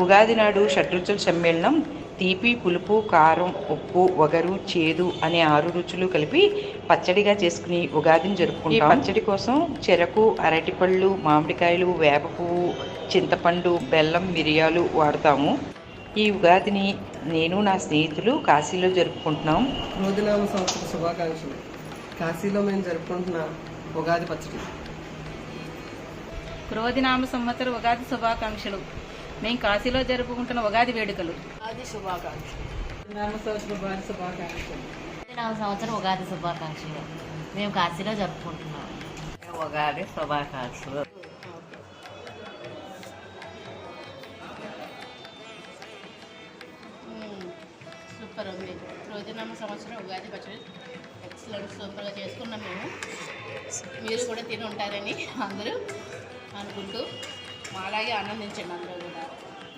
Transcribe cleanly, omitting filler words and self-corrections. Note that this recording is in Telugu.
ఉగాది నాడు షడ్రుచుల సమ్మేళనం తీపి, పులుపు, కారం, ఉప్పు, వగరు, చేదు అనే 6 రుచులు కలిపి పచ్చడిగా చేసుకుని ఉగాదిని జరుపుకుంటాం. ఈ పచ్చడి కోసం చెరకు, అరటిపళ్ళు, మామిడికాయలు, వేప పువ్వు, చింతపండు, బెల్లం, మిరియాలు వాడతాము. ఈ ఉగాదిని నేను నా స్నేహితులు కాశీలో జరుపుకుంటున్నాం. క్రోధినామ సంవత్సర శుభాకాంక్షలు. కాశీలో మేము జరుపుకుంటున్న ఉగాది పచ్చడి. క్రోధినామ సంవత్సర ఉగాది శుభాకాంక్షలు. మేము కాశీలో జరుపుకుంటున్న ఉగాది వేడుకలు. ఉగాది శుభాకాంక్షలు. నామ సంవత్సర ఉగాది శుభాకాంక్షలు. నామ సంవత్సరం ఉగాది శుభాకాంక్షలు. మేము కాశీలో జరుపుకుంటున్నాం. ఉగాది శుభాకాంక్షలు. సూపర్ ఉంది. రోజునామ సంవత్సరం ఉగాది పచ్చడి ఎక్సలెంట్, సూపర్గా చేసుకున్నాం మేము. మీరు కూడా తిని ఉంటారని అందరూ అనుకుంటూ మాలాగే ఆనందించండి అందరూ.